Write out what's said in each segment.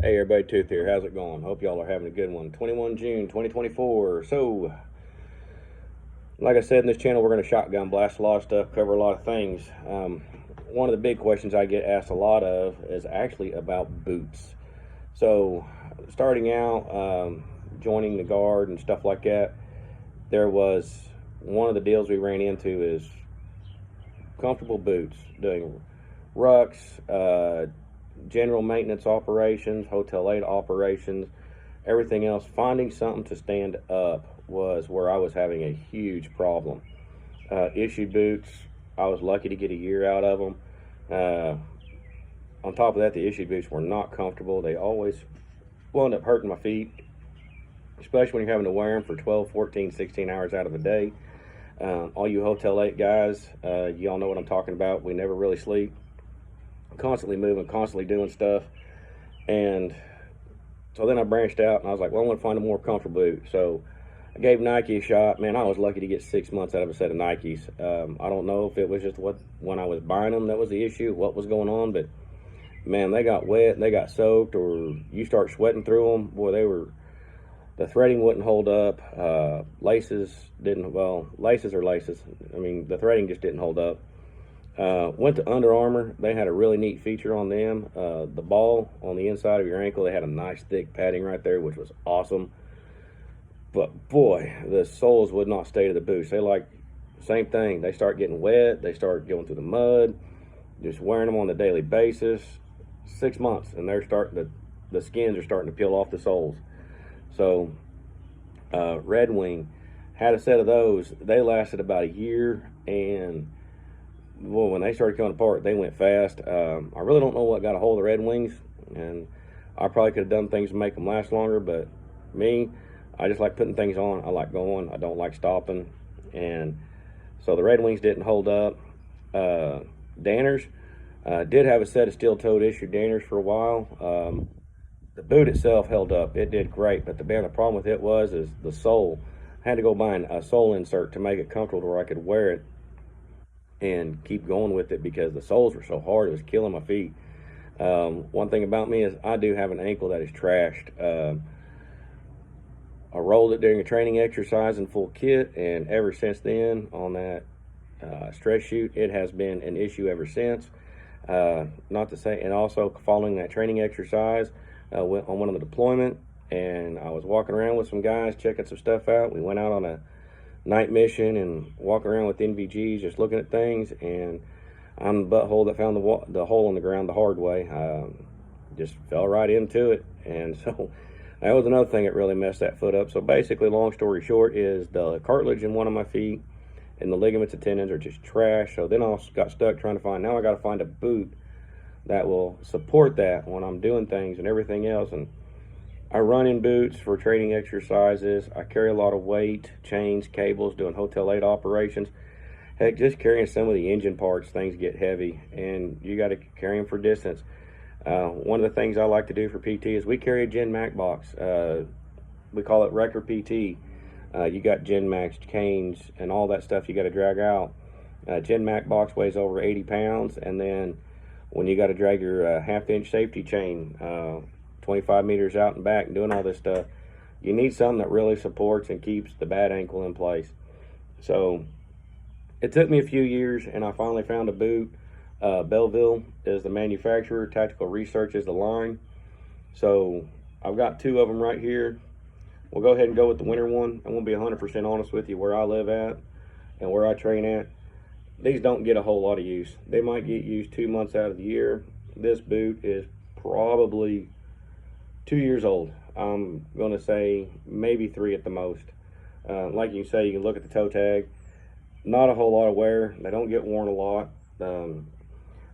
Hey everybody, Tooth here. How's it going? Hope y'all are having a good one. 21 June 2024. So, like I said in this channel, we're going to shotgun blast a lot of stuff, cover a lot of things. One of the big questions I get asked a lot of is actually about boots. So, starting out, joining the guard and stuff like that, there was one of the deals we ran into is comfortable boots, doing rucks, general maintenance operations, hotel aid operations, everything else. Finding something to stand up was where I was having a huge problem. Issued boots, I was lucky to get a year out of them. On top of that, the issued boots were not comfortable. They always wound up hurting my feet, especially when you're having to wear them for 12, 14, 16 hours out of the day. All you Hotel 8 guys, y'all know what I'm talking about. We never really sleep. Constantly moving, constantly doing stuff. And so then I branched out and I was like, well, I want to find a more comfortable boot. So I gave Nike a shot. Man, I was lucky to get 6 months out of a set of Nikes. I don't know if it was just when I was buying them that was the issue, what was going on, but man, they got wet, they got soaked, or you start sweating through them. Boy, the threading wouldn't hold up. Laces didn't, well, laces are laces. I mean, the threading just didn't hold up. Went to Under Armour. They had a really neat feature on them. The ball on the inside of your ankle, they had a nice thick padding right there, which was awesome. But boy, the soles would not stay to the boots. Same thing. They start getting wet. They start going through the mud. Just wearing them on a daily basis. 6 months, and the skins are starting to peel off the soles. So, Red Wing had a set of those. They lasted about a year, and well, when they started coming apart, they went fast. I really don't know what got a hold of the Red Wings, and I probably could have done things to make them last longer, but me, I just like putting things on. I like going. I don't like stopping. And so the Red Wings didn't hold up. Danners did have a set of steel-toed issued Danners for a while. The boot itself held up. It did great, but the problem with it is the sole. I had to go buy a sole insert to make it comfortable where I could wear it and keep going with it because the soles were so hard, it was killing my feet. One thing about me is I do have an ankle that is trashed. I rolled it during a training exercise in full kit, and ever since then, on that stress shoot, it has been an issue ever since. Not to say, and also following that training exercise, went on one of the deployment, and I was walking around with some guys checking some stuff out. We went out on a night mission and walking around with NVGs, just looking at things, and I'm the butthole that found the hole in the ground the hard way. Just fell right into it, and so that was another thing that really messed that foot up. So basically, long story short, is the cartilage in one of my feet and the ligaments and tendons are just trash. So then I got stuck trying to find, now I got to find a boot that will support that when I'm doing things and everything else. And I run in boots for training exercises. I carry a lot of weight, chains, cables, doing Hotel 8 operations. Heck, just carrying some of the engine parts, things get heavy, and you got to carry them for distance. One of the things I like to do for PT is we carry a Gen Mac box. We call it Wrecker PT. You got Gen Max canes and all that stuff you got to drag out. Gen Mac box weighs over 80 pounds, and then when you got to drag your half-inch safety chain 25 meters out and back and doing all this stuff, you need something that really supports and keeps the bad ankle in place. So it took me a few years, and I finally found a boot. Belleville is the manufacturer. Tactical Research is the line. So I've got two of them right here. We'll go ahead and go with the winter one. I'm going to be 100% honest with you, where I live at and where I train at, these don't get a whole lot of use. They might get used 2 months out of the year. This boot is probably 2 years old. I'm going to say maybe 3 at the most. Like you say, you can look at the toe tag. Not a whole lot of wear. They don't get worn a lot.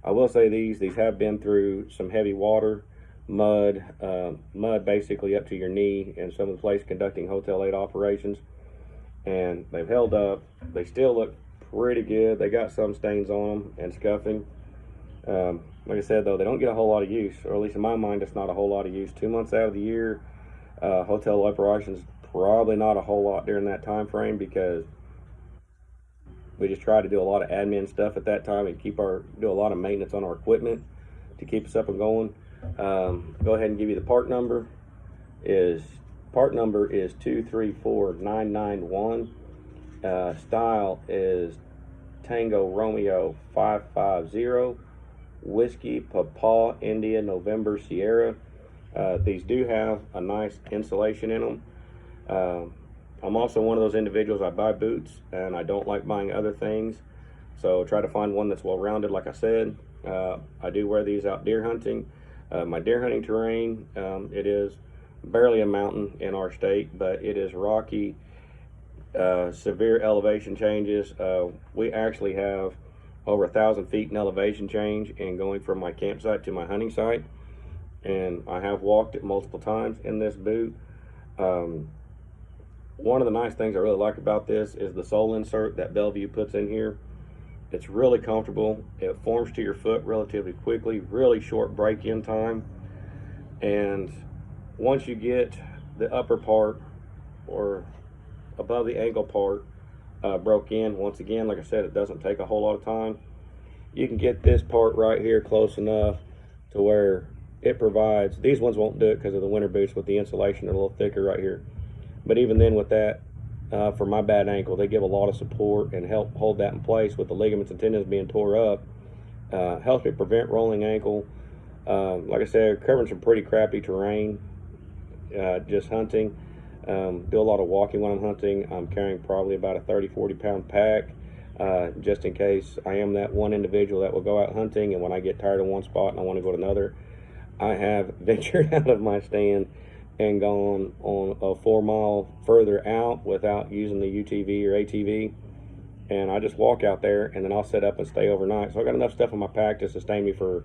I will say these have been through some heavy water, mud basically up to your knee in some of the places conducting Hotel 8 operations, and they've held up. They still look pretty good. They got some stains on them and scuffing. Like I said, though, they don't get a whole lot of use, or at least in my mind, it's not a whole lot of use. 2 months out of the year, hotel operations, probably not a whole lot during that time frame, because we just try to do a lot of admin stuff at that time and do a lot of maintenance on our equipment to keep us up and going. Go ahead and give you the part number. Part number is 234991. Style is Tango Romeo 550, Whiskey Papa India November Sierra. These do have a nice insulation in them. I'm also one of those individuals, I buy boots and I don't like buying other things, so try to find one that's well rounded. Like I said, I do wear these out deer hunting. My deer hunting terrain, it is barely a mountain in our state, but it is rocky, severe elevation changes. We actually have over 1,000 feet in elevation change in going from my campsite to my hunting site, and I have walked it multiple times in this boot. One of the nice things I really like about this is the sole insert that Bellevue puts in here. It's really comfortable. It forms to your foot relatively quickly, really short break-in time, and once you get the upper part or above the ankle part broke in, once again, like I said, it doesn't take a whole lot of time. You can get this part right here close enough to where it provides, these ones won't do it because of the winter boots with the insulation, they're a little thicker right here, but even then with that, for my bad ankle, they give a lot of support and help hold that in place with the ligaments and tendons being tore up. Helps me prevent rolling ankle. Like I said, covering some pretty crappy terrain, just hunting. Do a lot of walking when I'm hunting. I'm carrying probably about a 30-40 pound pack, just in case I am that one individual that will go out hunting, and when I get tired of one spot and I want to go to another, I have ventured out of my stand and gone on a 4 mile further out without using the UTV or ATV, and I just walk out there and then I'll set up and stay overnight. So I got enough stuff in my pack to sustain me for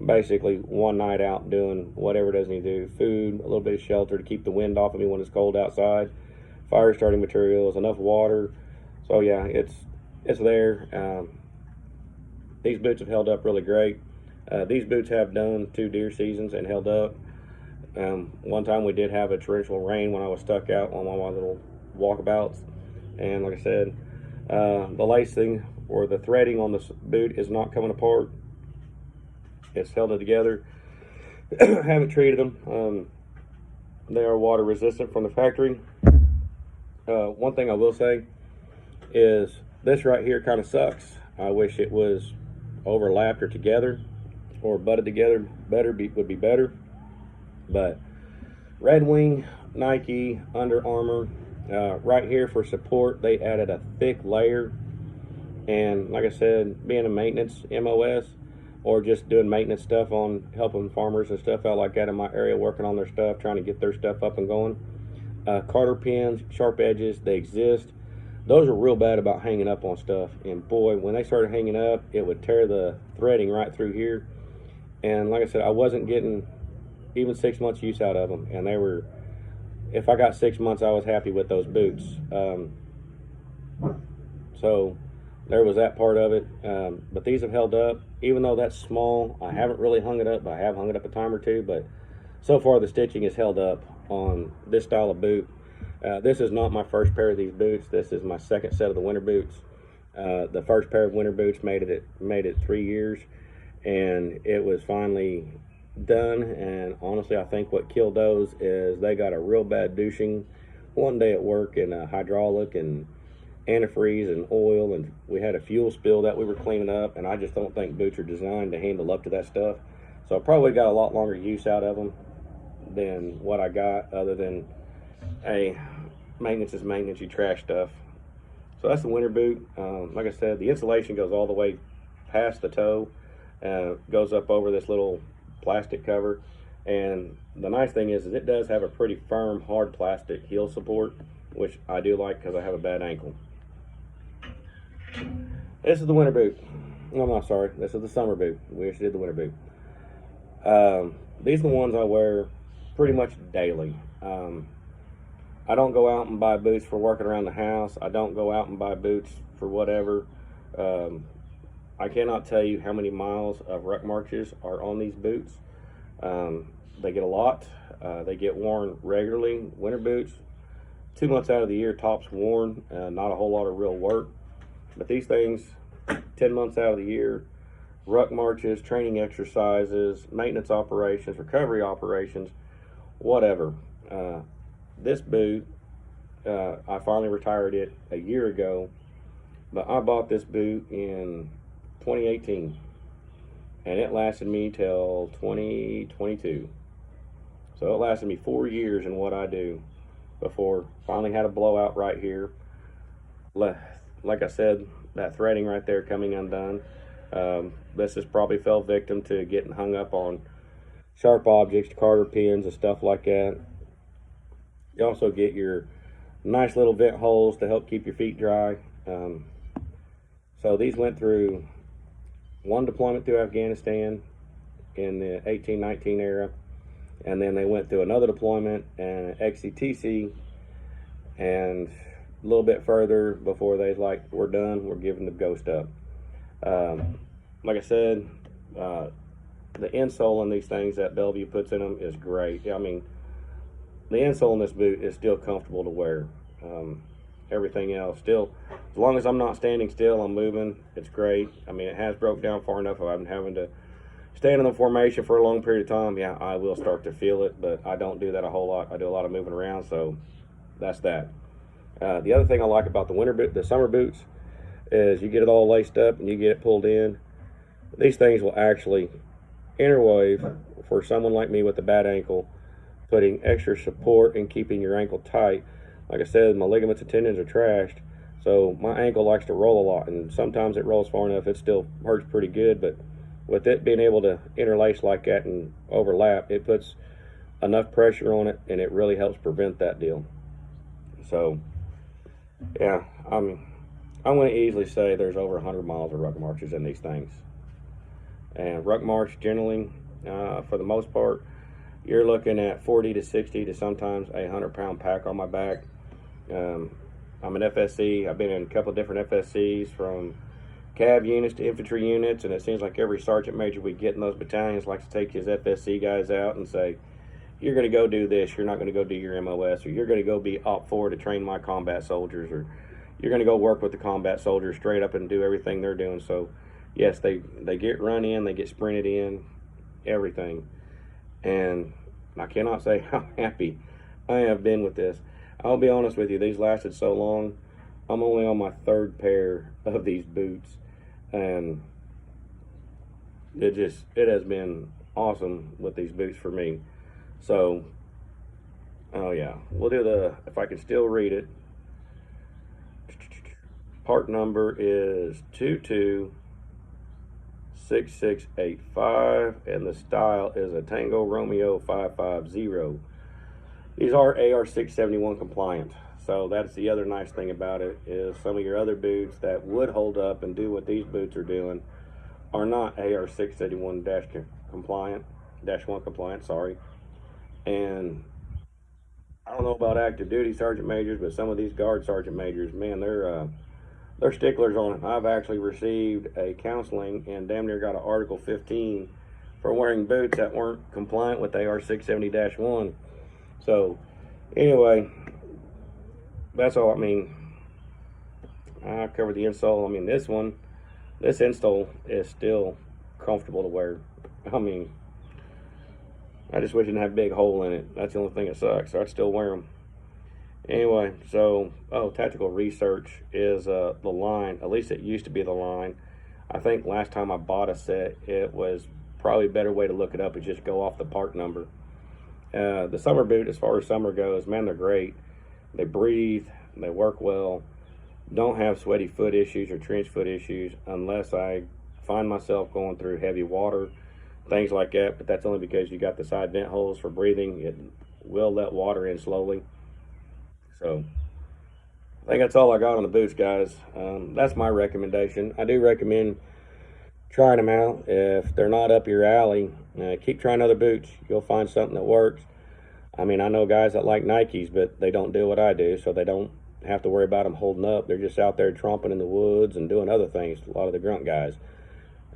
basically one night out doing whatever it does need to do. Food, a little bit of shelter to keep the wind off of me when it's cold outside, fire starting materials, enough water. So yeah, it's there. These boots have held up really great. These boots have done 2 deer seasons and held up. One time we did have a torrential rain when I was stuck out on one of my little walkabouts, and like I said, the lacing or the threading on this boot is not coming apart. It's held it together. Haven't treated them. They are water resistant from the factory. One thing I will say is this right here kind of sucks. I wish it was overlapped or together or butted together better, would be better. But Red Wing, Nike, Under Armour, right here for support, they added a thick layer. And like I said, being a maintenance MOS or just doing maintenance stuff on helping farmers and stuff out like that in my area, working on their stuff, trying to get their stuff up and going. Carter pins, sharp edges, they exist. Those are real bad about hanging up on stuff. And boy, when they started hanging up, it would tear the threading right through here. And like I said, I wasn't getting even 6 months use out of them, and they were, if I got 6 months, I was happy with those boots. So there was that part of it. But these have held up, even though that's small. I haven't really hung it up, but I have hung it up a time or two. But so far the stitching has held up on this style of boot. This is not my first pair of these boots. This is my second set of the winter boots. The first pair of winter boots made it 3 years, and it was finally done. And honestly, I think what killed those is they got a real bad douching one day at work, and hydraulic and antifreeze and oil, and we had a fuel spill that we were cleaning up, and I just don't think boots are designed to handle up to that stuff. So I probably got a lot longer use out of them than what I got, other than, hey, maintenance is maintenance, you trash stuff. So that's the winter boot. Like I said, the insulation goes all the way past the toe, goes up over this little plastic cover, and the nice thing is it does have a pretty firm, hard plastic heel support, which I do like because I have a bad ankle. This is the winter boot. No, I'm not sorry. This is the summer boot. We actually did the winter boot. These are the ones I wear pretty much daily. I don't go out and buy boots for working around the house. I don't go out and buy boots for whatever. I cannot tell you how many miles of ruck marches are on these boots. They get a lot. They get worn regularly. Winter boots, 2 months out of the year, tops worn, not a whole lot of real work. But these things, 10 months out of the year, ruck marches, training exercises, maintenance operations, recovery operations, whatever. This boot, I finally retired it a year ago, but I bought this boot in 2018, and it lasted me till 2022. So it lasted me 4 years in what I do before finally had a blowout right here. Like I said, that threading right there coming undone. This has probably fell victim to getting hung up on sharp objects, carter pins, and stuff like that. You also get your nice little vent holes to help keep your feet dry. So these went through one deployment through Afghanistan in the 1819 era, and then they went through another deployment and XCTC, and a little bit further before they like, we're done, we're giving the ghost up. Like I said, the insole in these things that Bellevue puts in them is great. I mean, the insole in this boot is still comfortable to wear. Everything else still, as long as I'm not standing still, I'm moving, it's great. I mean, it has broke down far enough I'm having to stand in the formation for a long period of time. Yeah, I will start to feel it, but I don't do that a whole lot. I do a lot of moving around, so that's that. The other thing I like about the summer boots, is you get it all laced up and you get it pulled in. These things will actually interweave for someone like me with a bad ankle, putting extra support and keeping your ankle tight. Like I said, my ligaments and tendons are trashed, so my ankle likes to roll a lot, and sometimes it rolls far enough it still hurts pretty good, but with it being able to interlace like that and overlap, it puts enough pressure on it, and it really helps prevent that deal. So yeah, I'm going to easily say there's over 100 miles of ruck marches in these things. And ruck march generally, for the most part, you're looking at 40 to 60 to sometimes a 100-pound pack on my back. I'm an FSC. I've been in a couple of different FSCs, from cav units to infantry units, and it seems like every sergeant major we get in those battalions likes to take his FSC guys out and say, you're going to go do this, you're not going to go do your MOS, or you're going to go be OPFOR to train my combat soldiers, or you're going to go work with the combat soldiers straight up and do everything they're doing. So yes, they get run in, they get sprinted in, everything. And I cannot say how happy I have been with this. I'll be honest with you, these lasted so long. I'm only on my third pair of these boots, and it has been awesome with these boots for me. So, oh yeah, we'll do if I can still read it. Part number is 226685, and the style is a Tango Romeo 550. These are AR-671 compliant. So that's the other nice thing about it, is some of your other boots that would hold up and do what these boots are doing are not AR-671 compliant, -1 compliant, sorry. And I don't know about active duty sergeant majors, but some of these guard sergeant majors, man, they're sticklers on it. I've actually received a counseling and damn near got an Article 15 for wearing boots that weren't compliant with AR-670-1. So anyway, that's all. I mean, I covered the insole. I mean, this insole is still comfortable to wear. I mean, I just wish it didn't have a big hole in it. That's the only thing that sucks. So I'd still wear them. Anyway, so, Tactical Research is the line. At least it used to be the line. I think last time I bought a set, it was probably a better way to look it up is just go off the part number. The summer boot, as far as summer goes, man, they're great. They breathe, they work well, don't have sweaty foot issues or trench foot issues unless I find myself going through heavy water, things like that, but that's only because you got the side vent holes for breathing. It will let water in slowly. So I think that's all I got on the boots, guys. That's my recommendation. I do recommend trying them out. If they're not up your alley, keep trying other boots. You'll find something that works. I mean, I know guys that like Nikes, but they don't do what I do, so they don't have to worry about them holding up. They're just out there tromping in the woods and doing other things, a lot of the grunt guys.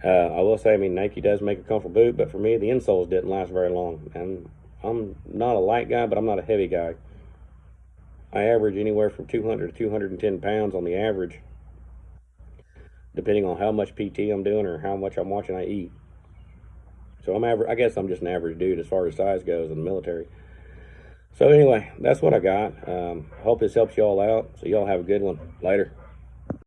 I will say, I mean, Nike does make a comfortable boot, but for me, the insoles didn't last very long. And I'm not a light guy, but I'm not a heavy guy. I average anywhere from 200 to 210 pounds on the average. depending on how much PT I'm doing or how much I'm watching I eat. So I guess I'm just an average dude as far as size goes in the military. So anyway, that's what I got. Hope this helps y'all out. So y'all have a good one. Later.